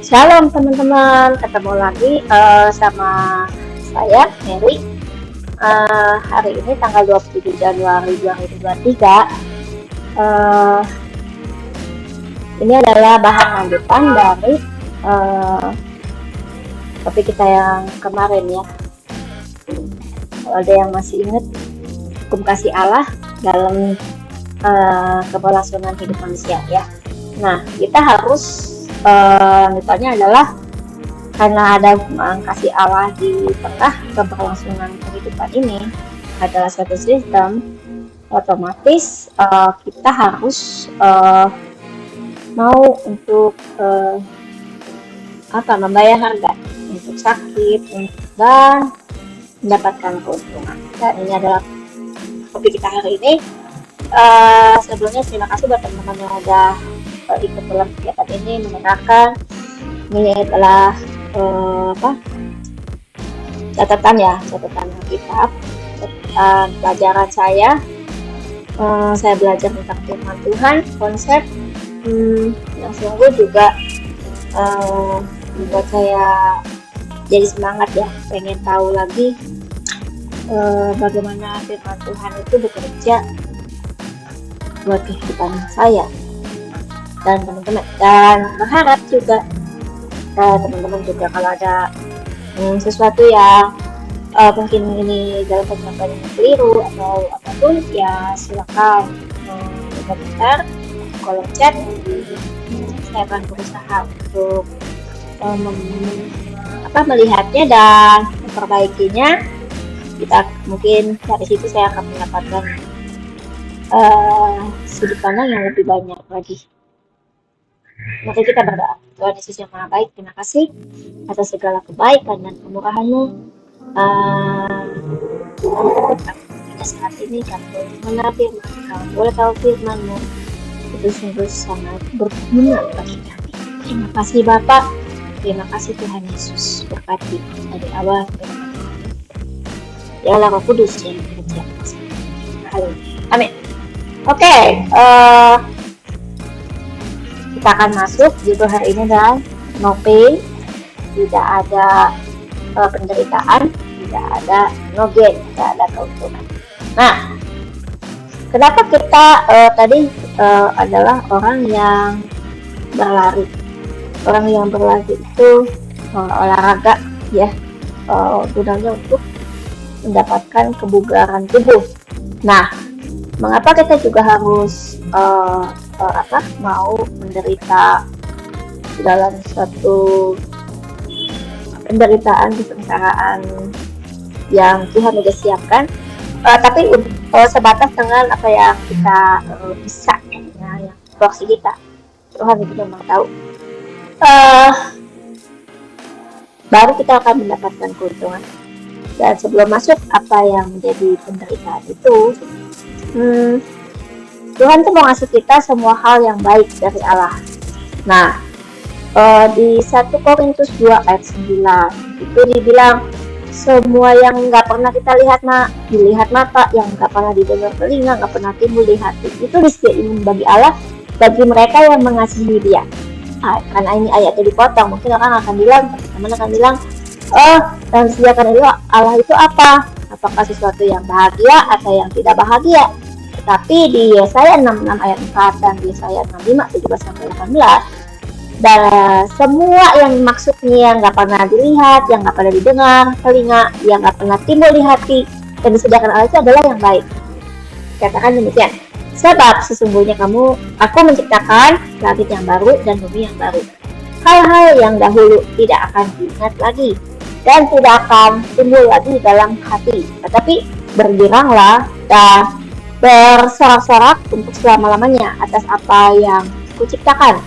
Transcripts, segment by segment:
Shalom teman-teman, ketemu lagi sama saya Mary. Hari ini tanggal 27 Januari 2023. Ini adalah bahan lanjutan dari topik kita yang kemarin ya. Kalau ada yang masih ingat hukum kasih Allah dalam keberlangsungan hidup manusia ya. Nah, kita harus lanjutannya adalah karena ada kasih Allah di tengah keberlangsungan kehidupan ini adalah suatu sistem, otomatis kita harus mau untuk membayar harga untuk sakit dan mendapatkan keuntungan. Dan ini adalah topik kita hari ini. Sebelumnya terima kasih buat teman-teman yang udah ikut dalam kegiatan ini, mendengarkan. Ini adalah catatan kitab, catatan pelajaran saya. Saya belajar tentang firman Tuhan, konsep yang sungguh juga membuat saya jadi semangat ya, pengen tahu lagi bagaimana firman Tuhan itu bekerja buat kehidupan saya dan teman-teman, dan berharap juga teman-teman juga kalau ada sesuatu yang mungkin ini dalam penyampaian yang keliru atau apapun ya silakan komentar kolom chat. Saya akan berusaha untuk melihatnya dan memperbaikinya. Kita mungkin dari situ saya akan mendapatkan sudut pandang yang lebih banyak lagi. Mari kita berdoa. Tuhan Yesus yang Maha Baik, terima kasih atas segala kebaikan dan kemurahan-Mu. Pada saat ini kami boleh firman, kami boleh tahu firman-Mu itu sungguh sangat berguna bagi kami. Terima kasih Bapak, terima kasih Tuhan Yesus, berkati dari awal ya Allah Roh Kudus yang bekerja. Amin. Oke, kita akan masuk judul hari ini adalah no pain, tidak ada penderitaan, tidak ada no gain, tidak ada keuntungan. Nah, kenapa kita tadi adalah orang yang berlari. Orang yang berlari itu olahraga ya, gunanya untuk mendapatkan kebugaran tubuh. Nah, mengapa kita juga harus mau menderita dalam suatu penderitaan, kesengsaraan yang Tuhan sudah siapkan, tapi sebatas dengan apa yang kita bisa ya, yang porsi kita. Tuhan itu memang tahu. Baru kita akan mendapatkan keuntungan. Dan sebelum masuk apa yang menjadi penderitaan itu, Tuhan tuh mau ngasih kita semua hal yang baik dari Allah. Nah, di 1 Korintus 2 ayat 9 itu dibilang semua yang nggak pernah kita dilihat mata, yang nggak pernah didengar telinga, nggak pernah timbul di hati, itu disediakan bagi Allah, bagi mereka yang mengasihi Dia. Karena ini ayatnya dipotong, mungkin orang akan bilang, teman-teman akan bilang, dan disediakan itu Allah itu apa? Apakah sesuatu yang bahagia atau yang tidak bahagia? Tetapi di Yesaya 66 ayat 4 dan di Yesaya 65 17-18, dan semua yang maksudnya yang nggak pernah dilihat, yang nggak pernah didengar telinga, yang nggak pernah timbul di hati, dan disediakan Allah itu adalah yang baik. Katakan demikian. Sebab sesungguhnya aku menciptakan langit yang baru dan bumi yang baru. Hal-hal yang dahulu tidak akan diingat lagi dan tidak akan timbul lagi dalam hati. Tetapi bergiranglah dan bersorak-sorak untuk selama-lamanya atas apa yang kuciptakan.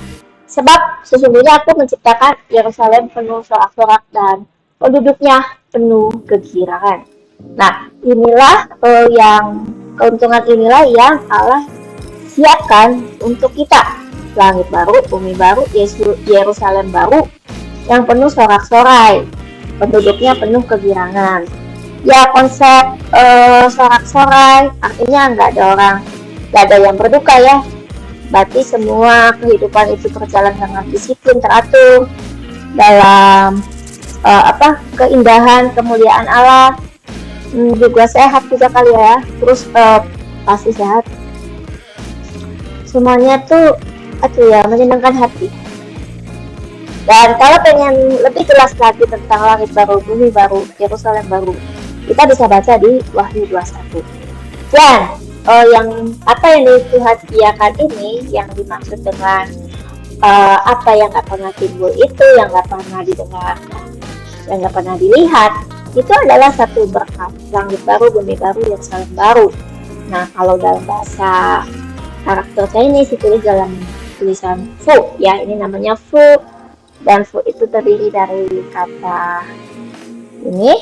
Sebab sesungguhnya aku menciptakan Yerusalem penuh sorak-sorak dan penduduknya penuh kegirangan. Nah, inilah keuntungan inilah yang Allah siapkan untuk kita. Langit baru, bumi baru, Yerusalem baru yang penuh sorak-sorai, penduduknya penuh kegirangan. Ya, konsep sorak-sorai artinya nggak ada yang berduka ya. Berarti semua kehidupan itu berjalan dengan disiplin teratur, dalam keindahan, kemuliaan Allah, juga sehat juga kali ya, terus pasti sehat, semuanya tuh menyenangkan hati. Dan kalau pengen lebih jelas lagi tentang langit baru, bumi baru, Yerusalem baru, kita bisa baca di Wahyu 21. Dan yang apa yang Tuhan sediakan ini, yang dimaksud dengan apa yang gak pernah timbul itu, yang gak pernah didengar, yang gak pernah dilihat, itu adalah satu berkat, langit baru, bumi baru, Yerusalem baru. Nah, kalau dalam bahasa karakter Chinese ditulis dalam tulisan Fu, ya, ini namanya Fu, dan Fu itu terdiri dari kata ini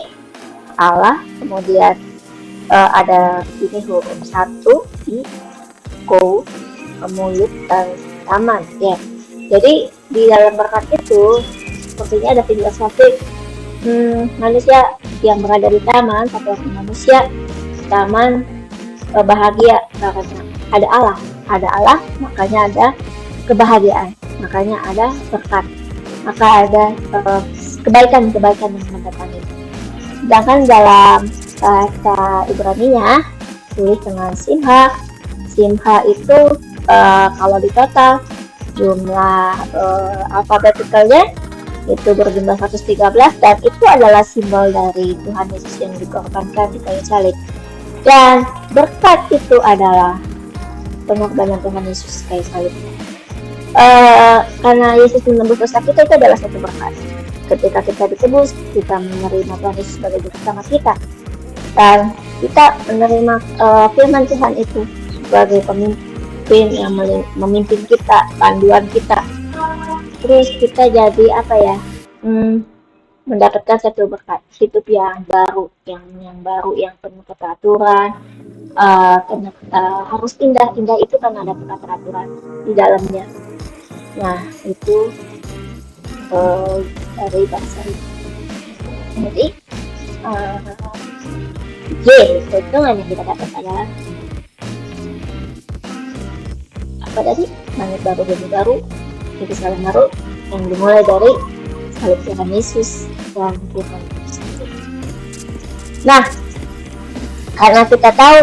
Allah, kemudian ada ini huruf 1 I, Ko, mulut, dan taman, ya. Jadi di dalam berkat itu sepertinya ada filosofi manusia yang berada di taman, satu manusia taman bahagia karena ada Allah, makanya ada kebahagiaan, makanya ada berkat, maka ada kebaikan-kebaikan yang mendatangi. Sedangkan dalam bahasa Ibrani-nya tulis dengan Simha itu kalau di total jumlah alfabetikalnya itu berjumlah 113, dan itu adalah simbol dari Tuhan Yesus yang dikorbankan di kayu salib. Dan berkat itu adalah pengorbanan Tuhan Yesus kayu salib. Karena Yesus menembus dosa kita, itu adalah satu berkat. Ketika kita ditebus, kita menerima Tuhan Yesus sebagai juru selamat kita, dan kita menerima firman Tuhan itu sebagai pemimpin yang memimpin kita, panduan kita. Terus kita jadi mendapatkan satu berkat hidup yang baru, yang penuh keteraturan. Harus indah itu karena ada peraturan di dalamnya. Nah, itu dari bahasa itu. Jadi keuntungan yang kita dapat adalah apa tadi? Langit baru, bumi baru, Yerusalem baru, yang dimulai dari salib Tuhan Yesus dan firman Yesus. Nah, karena kita tahu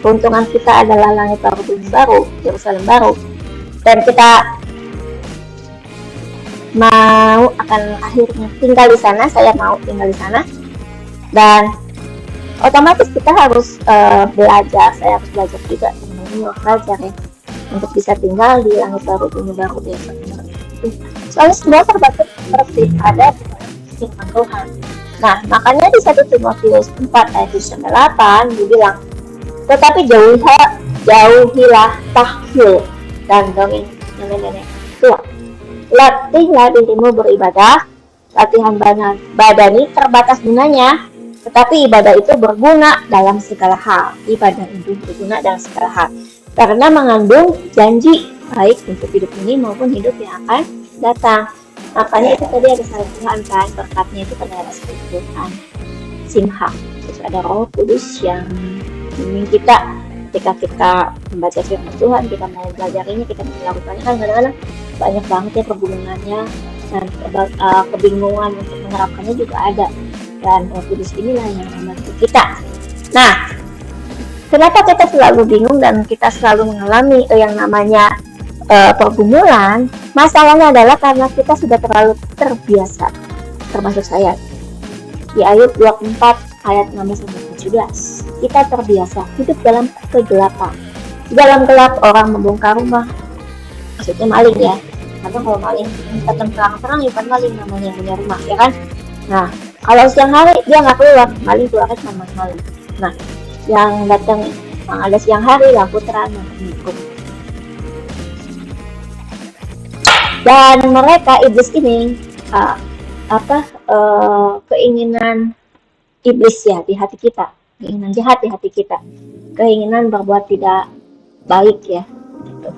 keuntungan kita adalah langit baru, bumi baru, Yerusalem baru, dan kita mau akan akhirnya tinggal di sana, saya mau tinggal di sana, dan otomatis kita harus belajar, saya harus belajar juga, ini belajar ya, untuk bisa tinggal di langit baru, bumi baru, ya. Soalnya semua terbatas seperti ada firman Tuhan. Nah, makanya di 1 Timotius 4 ayat 8 dibilang, tetapi jauhilah tahyul dan dongeng nenek-nenek tua. Latihlah dirimu beribadah. Latihan badani terbatas gunanya, tetapi ibadah itu berguna dalam segala hal. Ibadah itu berguna dalam segala hal, karena mengandung janji baik untuk hidup ini maupun hidup yang akan datang. Makanya itu tadi ada salib Tuhan kan, berkatnya itu pada ada salib Tuhan, Simha. Terus ada Roh Kudus yang bimbing kita ketika kita membaca firman Tuhan, kita mau belajar ini, kita melakukannya kan kadang-kadang banyak banget ya pergumulannya, dan kebingungan untuk menerapkannya juga ada, dan Roh Kudus inilah yang membantu kita. Nah, kenapa kita selalu bingung dan kita selalu mengalami yang namanya pergumulan? Masalahnya adalah karena kita sudah terlalu terbiasa, termasuk saya. Di ayat 24 ayat 16-17, kita terbiasa hidup dalam kegelapan. Di dalam gelap orang membongkar rumah, maksudnya maling ya. Karena kalau maling datang terang-terang, bukan maling namanya, yang punya rumah, ya kan? Nah, kalau siang hari dia nggak keluar, maling keluarnya sama maling. Nah, yang datang ada siang hari, lampu terang yang mengikut. Dan mereka, iblis ini, keinginan iblis ya di hati kita, keinginan jahat di hati kita, keinginan berbuat tidak baik ya. Gitu.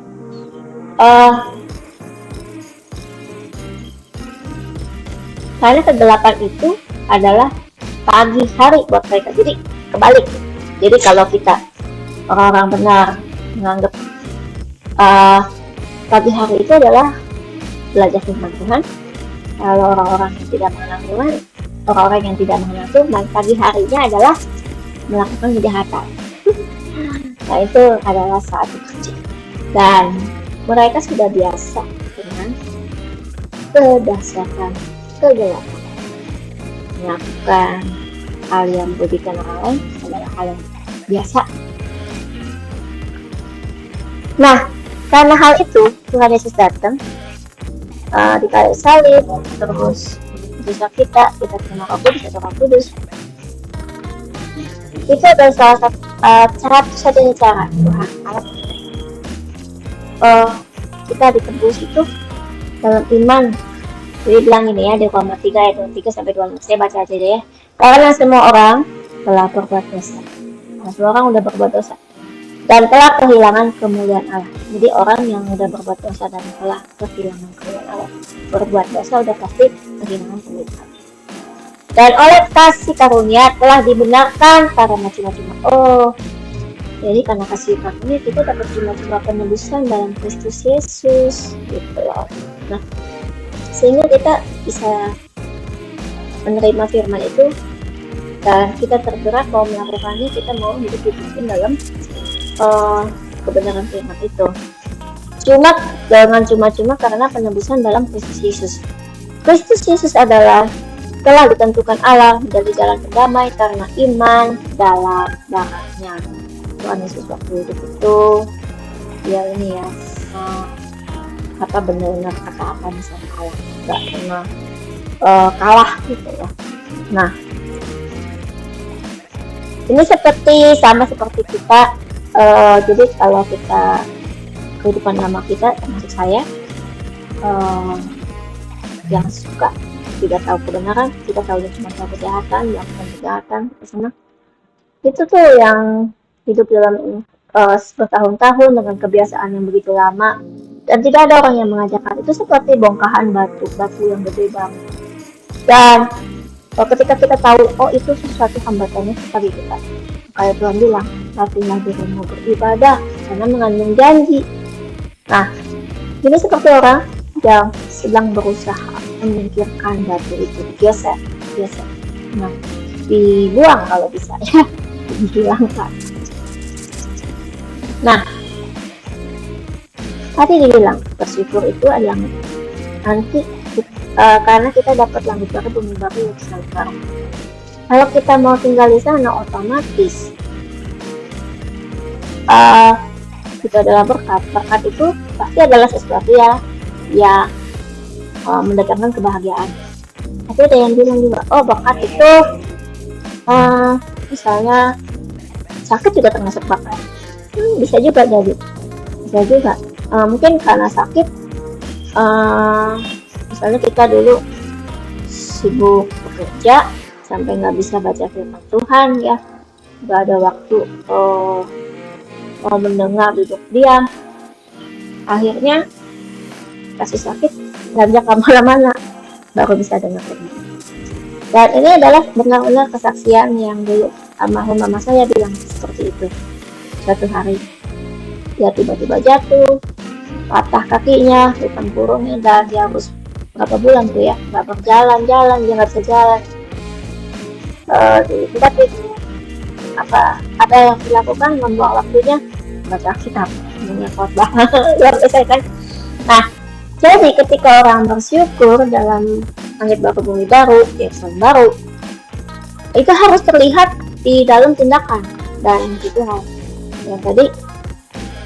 Karena kegelapan itu adalah pagi hari buat mereka, jadi kebalik. Jadi kalau kita orang-orang benar menganggap pagi hari itu adalah belajar firman Tuhan. Kalau orang-orang yang tidak mengenal Tuhan, orang-orang yang tidak mengenal Tuhan, pagi harinya adalah melakukan kejahatan. Nah, itu adalah saat bekerja. Dan mereka sudah biasa dengan kedahsyatan kegelapan. Melakukan hal yang merugikan orang lain adalah hal yang biasa. Nah, karena hal itu Tuhan Yesus datang di kayu salib, terus dosa kita terima Roh Kudus. Itu adalah salah satu satu-satunya cara Tuhan kita ditebus itu dalam iman. Jadi bilang ini ya, di Roma 3 ayat 23 sampai 25. Saya baca aja deh ya. Karena semua orang telah berbuat dosa. Semua orang udah berbuat dosa dan telah kehilangan kemuliaan Allah. Jadi orang yang udah berbuat dosa dan telah kehilangan kemuliaan Allah, berbuat dosa udah pasti kehilangan kemuliaan Allah. Dan oleh kasih karunia telah dibenarkan karena cuma-cuma. Jadi karena kasih karunia kita dapat cuma-cuma penebusan dalam Kristus Yesus, gitu loh. Nah, sehingga kita bisa menerima firman itu dan kita tergerak mau melakukannya, kita mau hidup dipimpin dalam kebenaran firman itu. Jangan cuma-cuma karena penebusan dalam Kristus Yesus. Kristus Yesus adalah telah ditentukan Allah menjadi jalan pendamai karena iman dalam darahnya. Tuhan Yesus waktu hidup itu dia ini ya benar-benar ketaatan sama Allah, gak pernah kalah gitu ya. Nah, ini sama seperti kita. Jadi kalau kita kehidupan lama kita, termasuk saya yang suka tidak tahu kebenaran, kita tahu cuma tahu kejahatan, melakukan kejahatan, kesana. Itu tuh yang hidup dalam bertahun-tahun dengan kebiasaan yang begitu lama dan tidak ada orang yang mengajarkan. Itu seperti bongkahan batu yang gede banget. Dan ketika kita tahu itu sesuatu hambatannya bagi kita, kayak Tuhan bilang, latihlah dirimu beribadah karena mengandung janji. Nah, ini seperti orang yang sedang berusaha menyingkirkan batu itu, biasa. Nah, dibuang kalau bisa ya, dihilangkan. Nah, tadi dibilang bersyukur itu adalah nanti karena kita dapat langit baru, bumi baru, yang selalu baru. Kalau kita mau tinggal di sana, otomatis itu adalah berkat. Berkat itu pasti adalah sesuatu yang mendatangkan kebahagiaan. Tapi ada yang bilang juga, berkat itu misalnya sakit juga termasuk berkat. Bisa juga jadi. Mungkin karena sakit, misalnya kita dulu sibuk bekerja sampai nggak bisa baca firman Tuhan ya, nggak ada waktu mau mendengar, duduk diam, akhirnya kasih sakit nggak bisa kemana-mana, baru bisa dengar firman. Dan ini adalah benar-benar kesaksian yang dulu almarhum mama saya bilang seperti itu. Suatu hari dia tiba-tiba jatuh, patah kakinya, hitam kurungnya, dan dia harus berapa bulan tuh ya nggak berjalan, dia nggak bisa jalan. Tapi ada yang dilakukan, membuang waktunya baca kitab, khotbah, luar biasa kan. Nah, jadi ketika orang bersyukur dalam langit baru, bumi baru, Yerusalem baru, itu harus terlihat di dalam tindakan. Dan itu hal yang tadi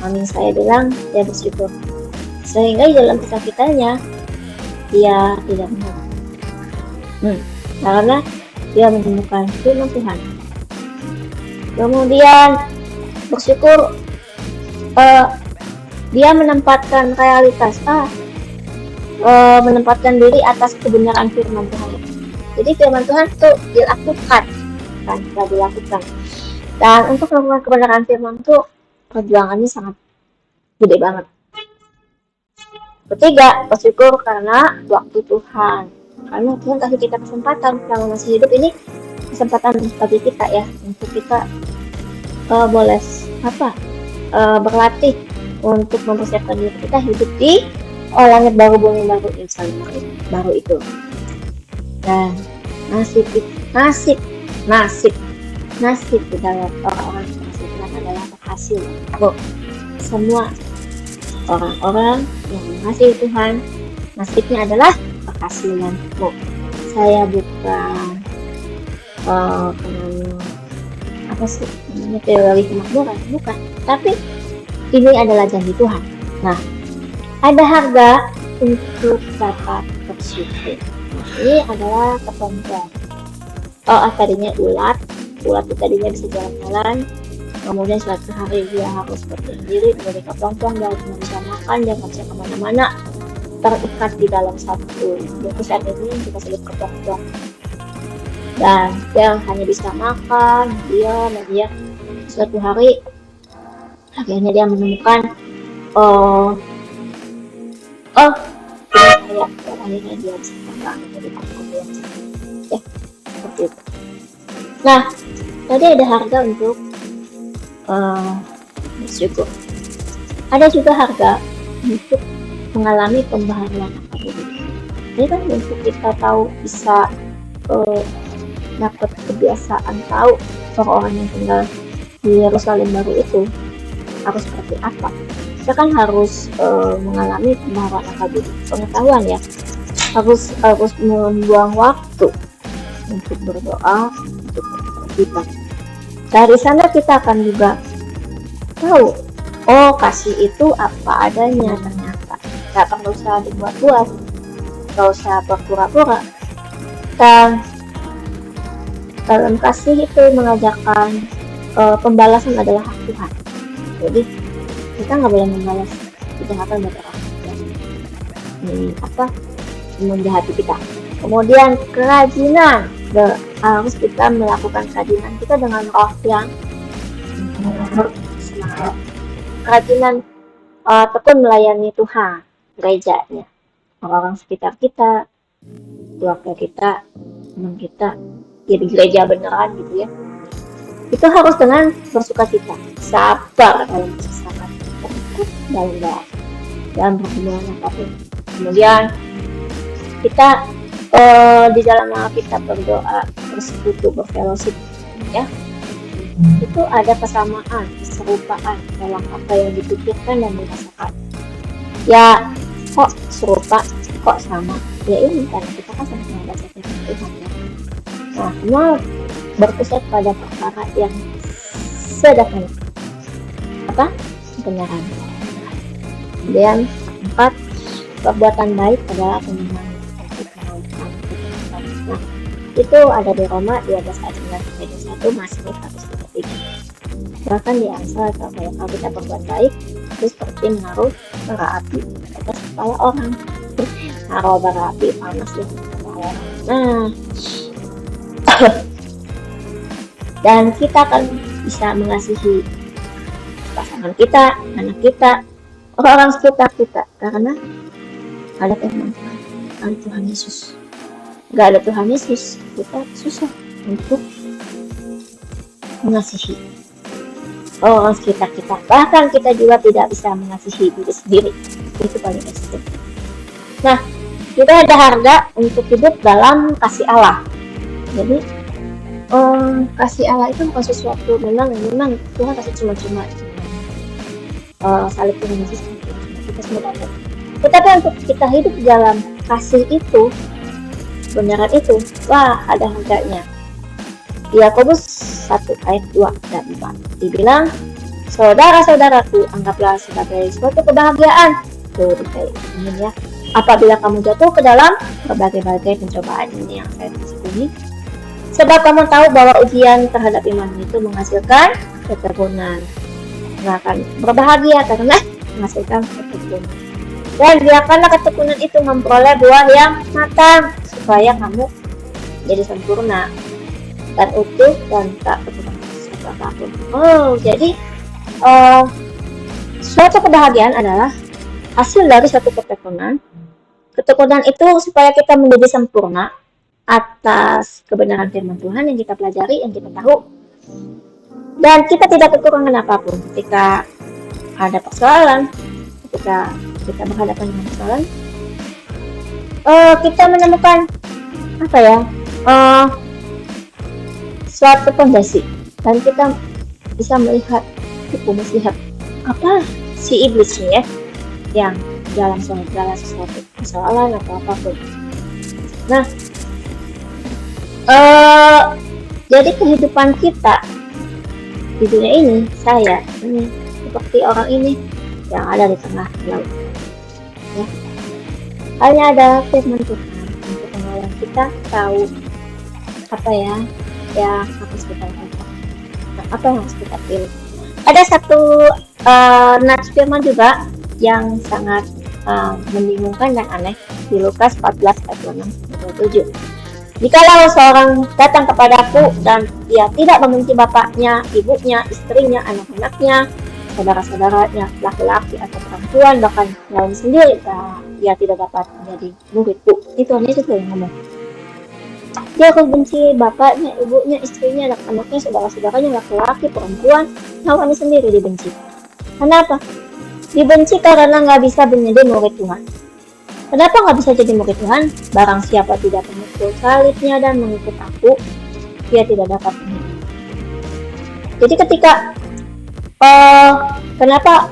mami saya bilang, dia bersyukur sehingga di dalam kesakitannya dia tidak menolak, karena dia menemukan firman Tuhan. Kemudian bersyukur dia menempatkan realitas, menempatkan diri atas kebenaran firman Tuhan. Jadi firman Tuhan itu dilakukan, dan untuk melakukan kebenaran firman itu perjuangannya sangat gede banget. Ketiga, bersyukur karena waktu Tuhan. Karena Tuhan kasih kita kesempatan selama masih hidup ini, kesempatan bagi kita ya untuk kita boleh berlatih untuk mempersiapkan diri kita hidup di Oh, langit baru, bumi baru, insan baru itu. Dan nasib nasib nasib di dalam orang-orang seperti Tuhan adalah berhasil. Oh, semua orang-orang yang mengasihi Tuhan, nasibnya adalah berhasilan. Oh, saya bukan apa sih namanya, teori kemakmuran, bukan, tapi ini adalah janji Tuhan. Nah, ada harga untuk dapat bersyukur. Ini adalah kepompong. Tadinya ulat itu tadinya bisa jalan-jalan, kemudian suatu hari dia harus berdiam diri menjadi kepompong, dia cuma bisa makan, dia nggak bisa kemana-mana, terikat di dalam satu bungkusan ini kita sebut kepompong, dan dia hanya bisa makan, dia suatu hari akhirnya dia menemukan akhirnya dia bisa terbang jadi kepompong ya, seperti itu. Nah, tadi ada harga untuk bersyukur. Ada juga harga untuk mengalami pembaharuan diri. Ini kan untuk kita tahu bisa dapat kebiasaan, tahu orang-orang yang tinggal di Yerusalem baru itu harus seperti apa. Kita kan harus mengalami pembaharuan diri, pengetahuan ya. Harus membuang waktu untuk berdoa, untuk kita. Dari sana kita akan juga tahu, oh kasih itu apa adanya ternyata. Gak perlu usah dibuat-buat, gak usah berpura-pura. Dan dalam kasih itu mengajarkan pembalasan adalah hak Tuhan. Jadi kita nggak boleh membalas kejahatan dari orang yang menjahati kita. Kemudian kerajinan, harus kita melakukan kerajinan kita dengan roh yang semangat. Kerajinan tekun melayani Tuhan, gerejanya, orang-orang sekitar kita, keluarga kita, teman kita, jadi gereja beneran gitu ya. Itu harus dengan bersukacita, sabar dalam kesesakan, dalam pertemuan apapun. Kemudian kita di dalam kita berdoa, bersekutu, berfellowship ya, itu ada kesamaan, keserupaan dalam apa yang dipikirkan dan dirasakan. Ya, kok serupa, kok sama? Ya ini karena kita kan sama-sama baca firman Tuhan ya. Nah, semua berpusat pada perkara yang sederhana, kebenaran. Kemudian 4, perbuatan baik adalah penyenangan. Nah, itu ada di Roma 12 ayat 9-21, Mazmur 103. Bahkan di Amsal atau kayak kalau kita berbuat baik, itu seperti menaruh bara api di atas kepala orang. Naruh bara api panas di kepala orang. Nah, dan kita akan bisa mengasihi pasangan kita, anak kita, orang-orang sekitar kita, karena ada firman Tuhan, ada Tuhan Yesus. Gak ada Tuhan Yesus, kita susah untuk mengasihi orang sekitar kita. Bahkan kita juga tidak bisa mengasihi diri sendiri. Itu paling ekstrim. Nah, kita ada harga untuk hidup dalam kasih Allah. Jadi kasih Allah itu bukan sesuatu, memang Tuhan kasih cuma-cuma salib Tuhan Yesus kita semua dapat. Tetapi untuk kita hidup dalam kasih itu, kebenaran itu, wah ada harganya. Yakobus 1 ayat 2 dan 4 dibilang, saudara-saudaraku, anggaplah sebagai suatu kebahagiaan ini ya, apabila kamu jatuh ke dalam berbagai-bagai pencobaan ini yang saya tulis ini, sebab kamu tahu bahwa ujian terhadap iman itu menghasilkan keturunan. Nah, akan berbahagia karena menghasilkan keturunan. Dan biarkanlah keturunan itu memperoleh buah yang matang, supaya kamu jadi sempurna dan utuh dan tak kekurangan sesuatu apapun. Jadi suatu kebahagiaan adalah hasil dari suatu keturunan. Keturunan itu supaya kita menjadi sempurna atas kebenaran firman Tuhan yang kita pelajari, yang kita tahu, dan kita tidak kekurangan apapun ketika ada persoalan, ketika kita berhadapan dengan persoalan, kita menemukan apa ya, suatu fondasi, dan kita bisa melihat apa si iblis ya, yang dalam segala sesuatu persoalan atau apapun. Nah, jadi kehidupan kita di dunia ini, saya ini seperti orang ini yang ada di tengah laut. Ya. Hanya ada firman Tuhan untuk menolong kita tahu apa ya yang harus kita lakukan, apa yang harus kita pilih. Ada satu nats firman juga yang sangat membingungkan dan aneh di Lukas 14 ayat 6-7. Jikalau seorang datang kepadaku dan dia tidak membenci bapaknya, ibunya, istrinya, anak-anaknya, saudara-saudaranya, laki-laki atau perempuan, bahkan nyawa sendiri, dia tidak dapat menjadi muridku. Itu hanya itu yang ngomong. Dia akan benci bapaknya, ibunya, istrinya, anak-anaknya, saudara-saudaranya, laki-laki, perempuan, nyawanya sendiri dibenci. Kenapa? Dibenci karena nggak bisa menjadi murid Tuhan. Kenapa nggak bisa jadi murid Tuhan? Barang siapa tidak memikul salibnya dan mengikut aku, dia tidak dapat mengikut. Jadi ketika kenapa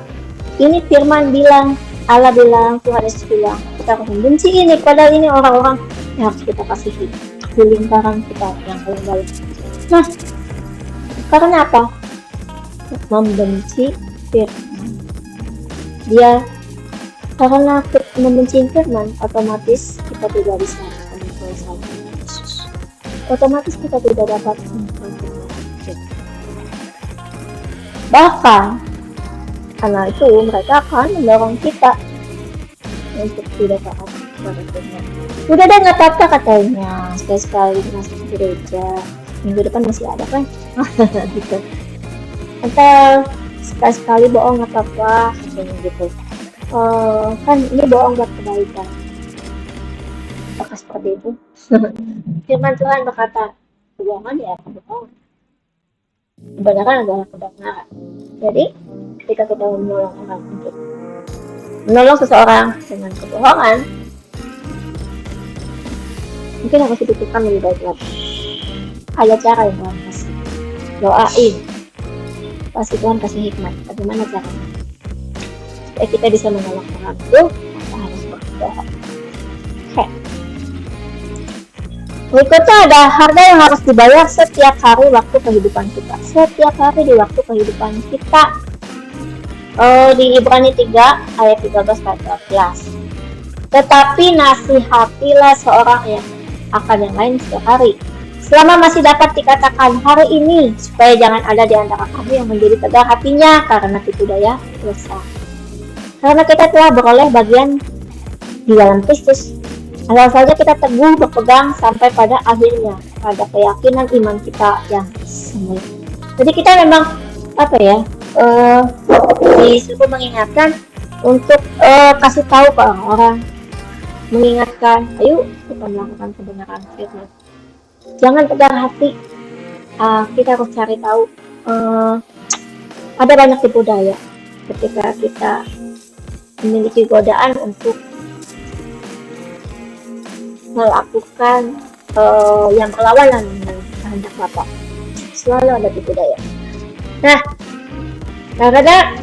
ini firman bilang, Allah bilang, Tuhan Yesus bilang, kita harus membenci ini, padahal ini orang-orang yang harus kita kasihi di lingkaran kita yang paling dalam. Nah, karena apa? Membenci firman. Dia karena membenci firman, otomatis kita tidak bisa memikul salib Yesus. Otomatis kita tidak dapat memikul firman. Bahkan karena itu mereka akan mendorong kita untuk tidak taat kepada firman. Udah deh, nggak apa-apa katanya, sekali-sekali masuk gereja, minggu depan masih ada kan? Gitu. Atau sekali-sekali bohong nggak apa-apa katanya gitu. Kan ini bohong buat kebaikan. Apakah seperti itu? Firman Tuhan berkata, kebohongan ya kebohongan, kebenaran adalah kebenaran. Jadi ketika kita menolong orang untuk menolong seseorang dengan kebohongan, mungkin harus dipikirkan lebih baik lagi. Ada cara yang Tuhan kasih, doain, pasti Tuhan kasih hikmat bagaimana caranya supaya kita bisa menolong orang itu tanpa harus berbohong. Oke. Berikutnya ada harga yang harus dibayar setiap hari waktu kehidupan kita. Setiap hari di waktu kehidupan kita. Di Ibrani 3 ayat 13-14. Tetapi nasihatilah seorang yang akan yang lain setiap hari, selama masih dapat dikatakan hari ini, supaya jangan ada di antara kamu yang menjadi tegar hatinya karena tipu daya dosa. Karena kita telah beroleh bagian di dalam Kristus, asal saja kita teguh berpegang sampai pada akhirnya, pada keyakinan iman kita yang semu. Jadi kita memang disuruh mengingatkan untuk kasih tahu ke orang-orang, mengingatkan, ayo kita melakukan kebenaran firman. Jangan tegar hati. Kita harus cari tahu. Ada banyak tipu daya ketika kita memiliki godaan untuk melakukan yang berlawanan dengan kehendak Bapa. Selalu ada tipu daya. Nah, karena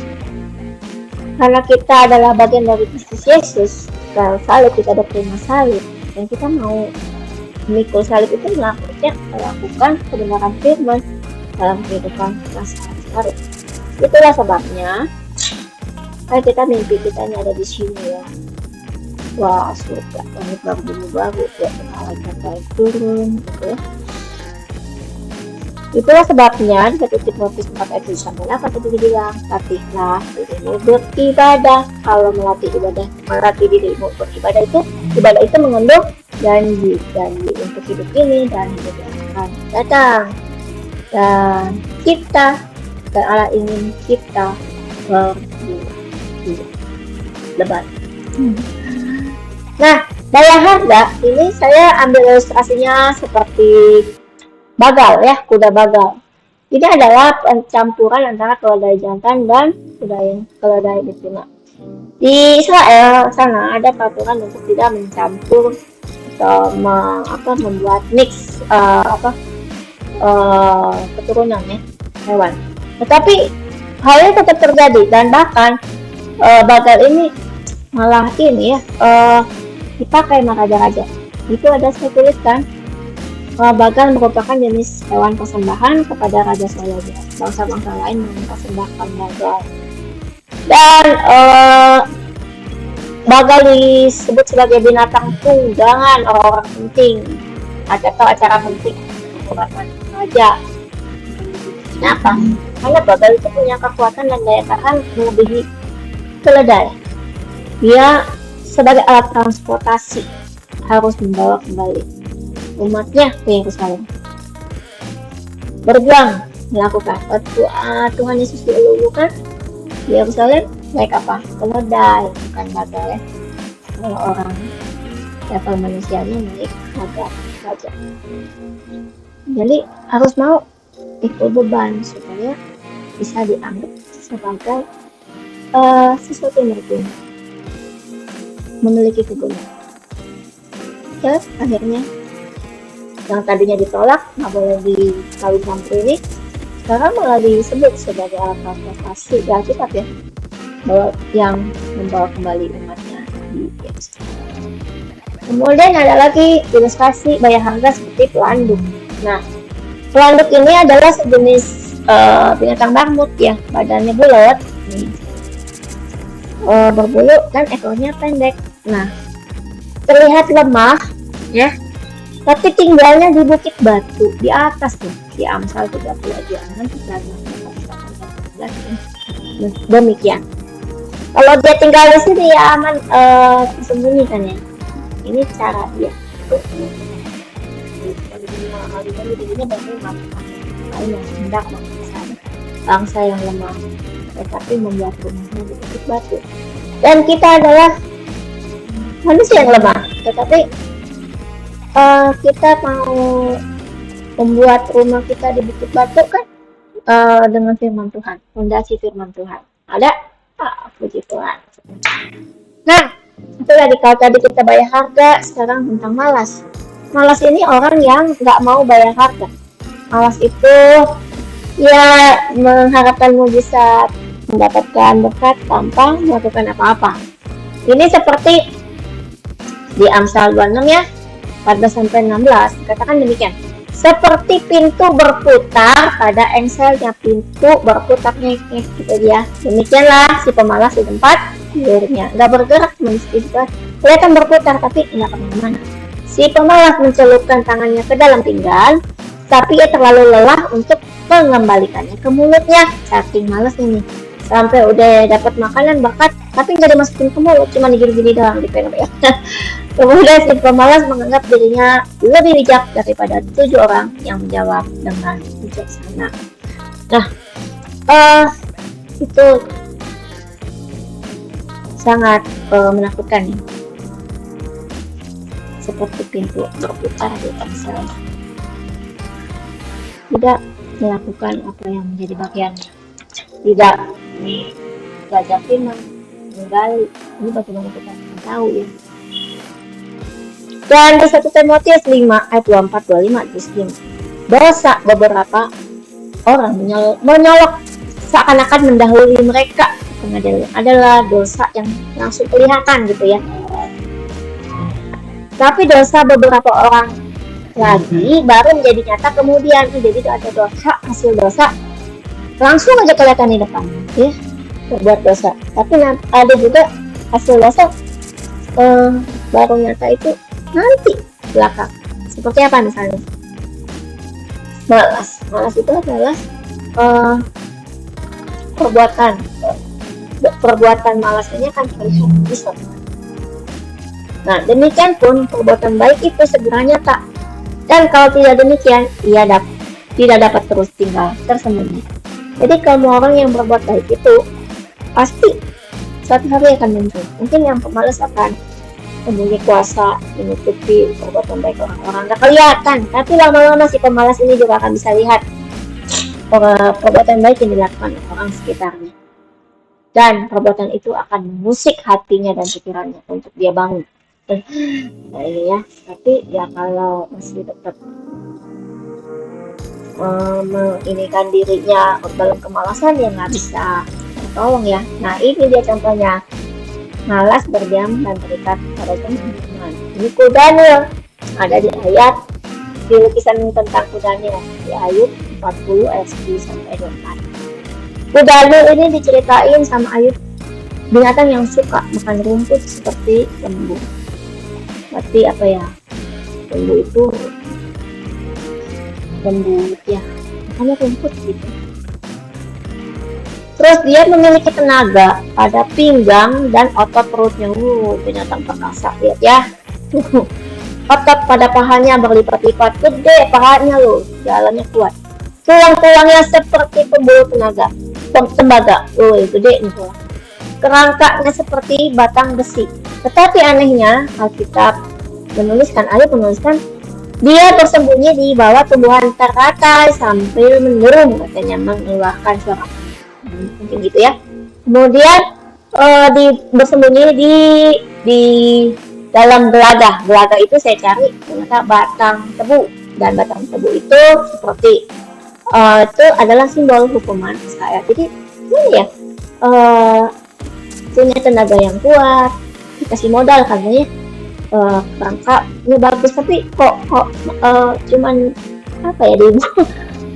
kita adalah bagian dari Kristus Yesus, dan salib kita ada terima salib, dan kita mau memikul salib itu melakukan kebenaran firman dalam kehidupan kita sehari-hari. Itulah sebabnya kita mimpi kita ini ada di sini ya. Wah, surga, langit baru, bumi baru, ya, malaikat naik turun, gitu ya. Itulah sebabnya di 1 Timotius 4 ayat 7-8 tadi dibilang, latihlah dirimu beribadah. Kalau melatih dirimu beribadah itu, ibadah itu mengandung janji untuk hidup ini dan hidup yang akan datang. Dan Allah ingin kita berlebat. Nah, daya harga ini saya ambil ilustrasinya seperti bagal ya, kuda bagal. Ini adalah pencampuran antara keledai jantan dan keledai betina. Di Israel sana ada peraturan untuk tidak mencampur atau membuat mix keturunan ya hewan. Tetapi hal ini tetap terjadi dan bahkan bagal ini malah ini ya dipakai sama raja-raja. Itu ada saya tuliskan bagal merupakan jenis hewan persembahan kepada raja Salomo. Bangsa-bangsa lain mempersembahkan bagal. Dan bagal disebut sebagai binatang tunggangan orang-orang penting atau acara penting raja. Kenapa? Karena bagal itu punya kekuatan dan daya tahan melebihi keledai. Dia sebagai alat transportasi harus membawa kembali umatnya ke Yerusalem. Berjuang melakukan waktu Tuhan Yesus dielulukan di Yerusalem naik apa? Keledai, bukan bagal ya. Kalau orang level manusianya naik raja. Jadi harus mau itu beban supaya bisa dianggap sebagai sesuatu yang berguna, memiliki kegunaan. Terus akhirnya yang tadinya ditolak nggak boleh dikawin campur ini sekarang malah disebut sebagai alat transportasi ya Alkitab ya, bahwa yang membawa kembali umatnya di Yerusalem. Kemudian ada lagi ilustrasi bayar harga seperti pelanduk. Nah, pelanduk ini adalah sejenis binatang marmut ya, badannya bulat, berbulu dan ekornya pendek. Nah, terlihat lemah ya, tapi tinggalnya di Bukit Batu di atas tuh, di Amsal 30 aja nanti demikian. Kalau dia tinggal di sini ya aman tersembunyi kan ya. Ini cara dia. Yang hendak bangsa yang lemah, tetapi membuat rumahnya di Bukit Batu. Dan kita adalah manusia yang lemah, tetapi kita mau membuat rumah kita di Bukit Batu kan dengan firman Tuhan, fondasi firman Tuhan. Ada? Puji Tuhan. Nah, itu tadi kalau tadi kita bayar harga, sekarang tentang malas. Malas ini orang yang nggak mau bayar harga. Malas itu ya mengharapkan mujizat, mendapatkan berkat tanpa melakukan apa-apa. Ini seperti di Amsal 26 ya, 14-16 katakan demikian. Seperti pintu berputar pada engselnya, pintu berputar ngek-ngek gitu dia. Demikianlah si pemalas di tempat tidurnya, nggak bergerak mengistighfar, kelihatan berputar tapi nggak kemana-mana. Si pemalas mencelupkan tangannya ke dalam pinggan, tapi ia terlalu lelah untuk mengembalikannya ke mulutnya. Saking malas ini, sampai udah dapat makanan bakat, tapi nggak dimasukin ke mulut, cuma digini-gini doang di pengen ya. Kemudian si pemalas menganggap dirinya lebih bijak daripada 7 orang yang menjawab dengan bijaksana. Nah, itu sangat menakutkan ya. Seperti pintu berputar di Amsal. Tidak melakukan apa yang menjadi bagiannya. Tidak belajar firman, menggali. Ini bagaimana kita tahu ya. Dan di 1 Timotius 5 ayat 24-25 disini, dosa beberapa orang menyolok seakan-akan mendahului mereka ke pengadilan adalah dosa yang langsung kelihatan gitu ya. Tapi dosa beberapa orang lagi baru menjadi nyata kemudian. Jadi ada dosa, hasil dosa langsung aja kelihatan di depan ya, berbuat dosa. Tapi ada juga hasil dosa baru nyata itu nanti belakang. Seperti apa misalnya? Malas itu adalah perbuatan malas ini akan terlihat besar. Nah, demikian pun perbuatan baik itu segera nyata. Dan kalau tidak demikian, ia tidak dapat terus tinggal tersembunyi. Jadi kalau orang yang berbuat baik itu pasti suatu hari akan muncul. Mungkin yang pemalas akan mempunyai kuasa menutupi perbuatan baik orang-orang, nggak kelihatan, tapi lama-lama si pemalas ini juga akan bisa lihat perbuatan baik yang dilakukan orang sekitarnya. dan perbuatan itu akan mengusik hatinya dan pikirannya untuk dia bangun. Nah, ini ya, tapi ya kalau masih tetap menginikan dirinya dalam kemalasan ya nggak bisa tolong ya. Nah ini dia contohnya, malas berdiam dan terikat pada teman-teman. Ini Daniel ada di ayat di lukisan tentang Daniel di ayat 40 ayat 10 sampai 24. Daniel ini diceritain sama Ayub, binatang yang suka makan rumput seperti lembu. Berarti apa ya? Lembu itu lembut ya, makanya rumput gitu. Terus dia memiliki tenaga pada pinggang dan otot perutnya. Binatang perkasa, lihat ya. Otot pada pahanya berlipat-lipat, gede pahanya loh, jalannya kuat. Tulang-tulangnya seperti pembuluh tembaga, gede nih tulang. Kerangkanya seperti batang besi. Tetapi anehnya Alkitab menuliskan, dia bersembunyi di bawah tumbuhan teratai sambil menderum, katanya mengeluarkan suara. Mungkin gitu ya. Kemudian bersembunyi di dalam gelaga. Gelaga itu saya cari ternyata batang tebu, dan batang tebu itu seperti itu adalah simbol hukuman Israel. Jadi ini ya, punya tenaga yang kuat, dikasih modal katanya, kerangkanya bagus, tapi kok cuman apa ya, dia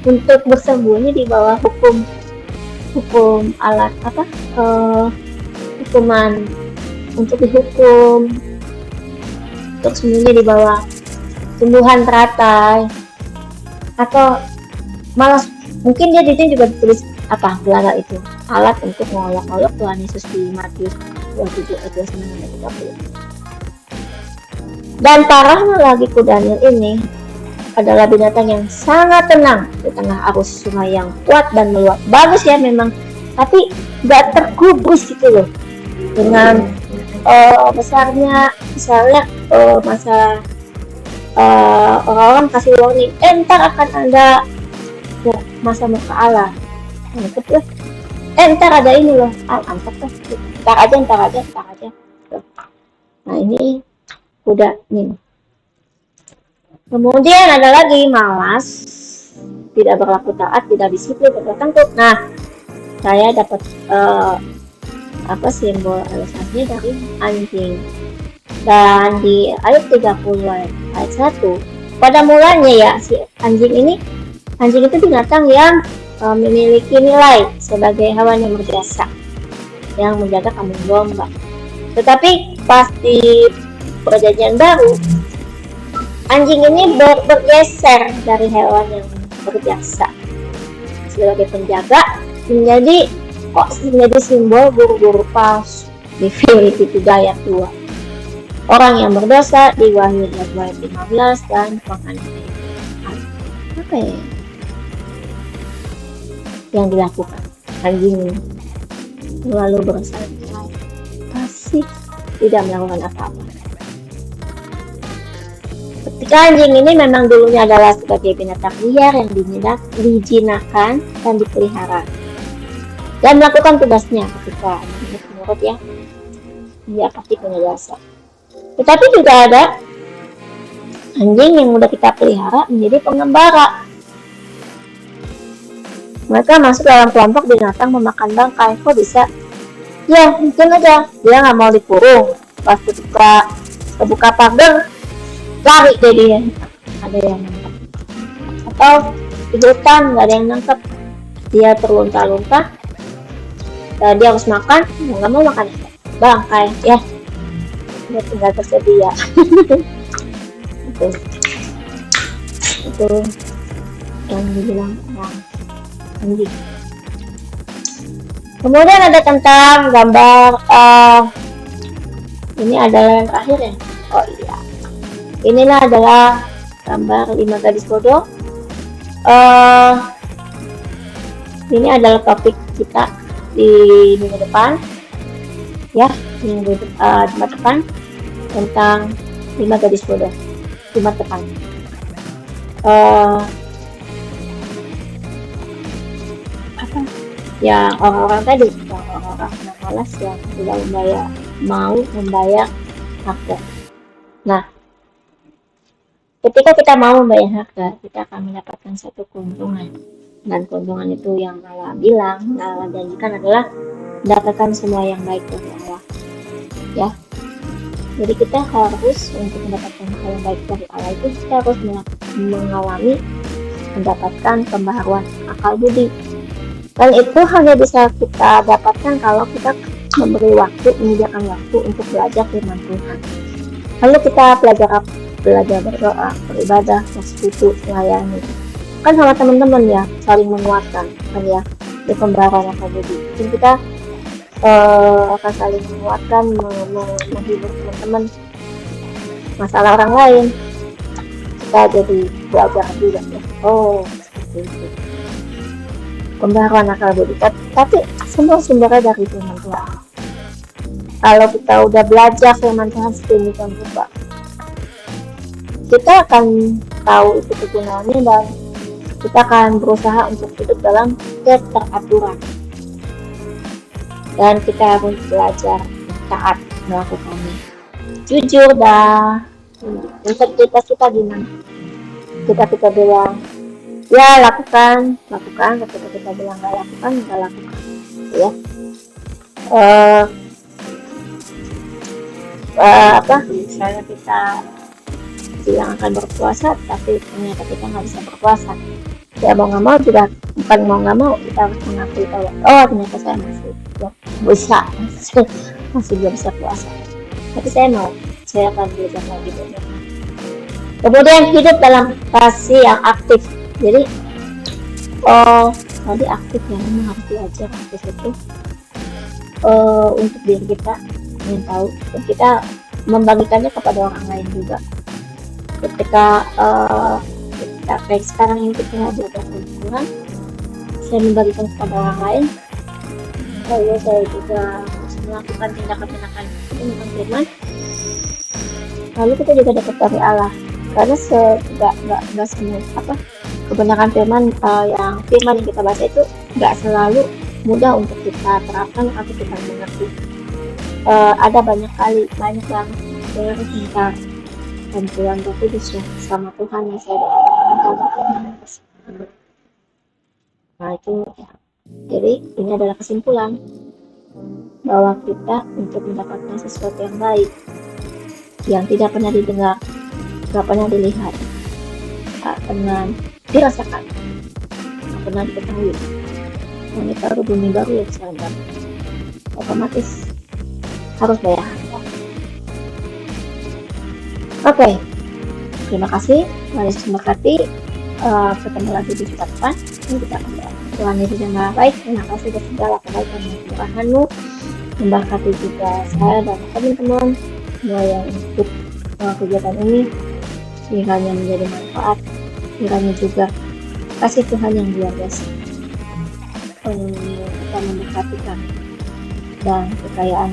untuk bersembunyi di bawah hukum alat apa, hukuman untuk dihukum, untuk sembunyi di bawah tumbuhan teratai, atau malah mungkin dia di sini juga ditulis apa, gelaga itu alat untuk mengolok-olok Tuhan Yesus di Matius 27 ayat 29-30. Dan parahnya lagi, Daniel ini adalah binatang yang sangat tenang di tengah arus sungai yang kuat dan meluap. Bagus ya memang, tapi nggak tergubris gitu loh dengan besarnya masa orang-orang kasih warning, ntar akan ada masa muka Allah, ntar ada ini loh, antep tuh, ntar aja. Nah ini udah nih. Kemudian ada lagi malas, tidak berlaku taat, tidak disiplin, tidak tertentu. Nah, saya dapat simbol alasannya dari anjing. Dan di ayat 30 ayat 1, pada mulanya ya, si anjing itu binatang yang memiliki nilai sebagai hewan yang berjasa, yang menjaga kambing domba. Tetapi pas di Perjanjian Baru, anjing ini bergeser dari hewan yang berjasa sebagai penjaga menjadi simbol guru-guru palsu di Filipi 3 ayat 2. Orang yang berdosa di Wahyu 2 ayat 15 dan penganiayaan. Apa ya yang dilakukan anjing ini? Lalu bersantai, pasif, tidak melakukan apa-apa. Ketika anjing ini memang dulunya adalah sebagai binatang liar yang dijinakkan dan dipelihara dan melakukan tugasnya ketika menurut ya, dia pasti punya jasa. Tetapi juga ada anjing yang udah kita pelihara menjadi pengembara. Mereka masuk dalam kelompok binatang memakan bangkai. Kok bisa? Ya mungkin aja dia nggak mau dikurung, pas ketika kebuka pagar lari deh dia, ada yang nangkep, atau di hutan nggak ada yang nangkep, dia terlunta-lunta, dia harus makan, nggak mau makan bangkai ya, dia tinggal tersedia. itu yang dibilang orang anjing. Kemudian ada tentang gambar, ini adalah yang terakhir ya, oh iya, inilah adalah gambar 5 gadis bodoh. Ini adalah topik kita di minggu depan ya, minggu depan tentang 5 gadis bodoh. Jumat depan. Apa? yang orang-orang tadi, yang orang-orang yang malas, yang tidak mau membayar harga. Nah, ketika kita mau membayar harga, kita akan mendapatkan satu keuntungan, dan keuntungan itu yang Allah bilang, Allah janjikan adalah mendapatkan semua yang baik dari Allah, ya. Jadi kita harus untuk mendapatkan hal yang baik dari Allah itu kita harus mengalami mendapatkan pembaharuan akal budi, dan itu hanya bisa kita dapatkan kalau kita memberi waktu, menyediakan waktu untuk belajar firman Tuhan. Lalu kita belajar berdoa, beribadah, bersekutu, melayani. Kan sama teman-teman ya, saling menguatkan kan ya, di pembaharuan akal budi. Jadi kita akan saling menguatkan, menghibur teman-teman, masalah orang lain. Kita jadi belajar juga ya. Oh, seperti itu. Pembaharuan akal budi. Tapi semua sumbernya dari firman Tuhan. Kalau kita udah belajar firman Tuhan sedemikian rupa, kita akan tahu itu kegunaannya, dan kita akan berusaha untuk hidup dalam keteraturan, dan kita harus belajar taat melakukannya. Jujur dah. Integritas kita gimana? Kita bilang ya lakukan, ketika kita bilang nggak lakukan, ya. Misalnya kita bilang akan berpuasa, tapi ternyata kita nggak bisa berpuasa. Ya mau nggak mau juga, bukan mau nggak mau, kita harus mengakui bahwa ternyata saya masih belum bisa puasa. Tapi saya akan belajar lagi banyak. Kemudian hidup dalam kasih yang aktif. Jadi tadi aktif ya, memang harus belajar aktif itu untuk diri kita ingin tahu, dan kita membagikannya kepada orang lain juga. Ketika kayak sekarang ini kita belajar Al-Quran, saya membagikan kepada orang lain, lalu saya juga melakukan tindakan-tindakan tentang firman, lalu kita juga dapat dari Allah, karena nggak semua kebenaran firman yang kita baca itu nggak selalu mudah untuk kita terapkan atau kita mengerti. Ada banyak banget saya harus minta bantuan Roh Kudus ya, sama Tuhan yang saya doakan. Nah itu ya. Jadi ini adalah kesimpulan bahwa kita untuk mendapatkan sesuatu yang baik, yang tidak pernah didengar, tidak pernah dilihat, tidak pernah dirasakan, tidak pernah diketahui, ini baru bumi baru yang saya otomatis harus bayar. Oke, terima kasih. Mari memberkati. Ketemu lagi di video depan. Kita akan Tuhan Yesus yang Maha Baik. Terima kasih atas segala kebaikan dan kemurahan-Mu. Memberkati juga saya dan teman-teman semua yang ikut kegiatan ini. Kiranya menjadi manfaat. Kiranya juga kasih Tuhan yang luar biasa kita memberkati kami, dan kekayaan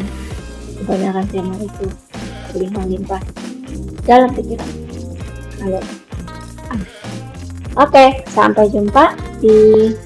kebenaran firman itu berlimpah-limpah dalam pikiran. Oke, sampai jumpa di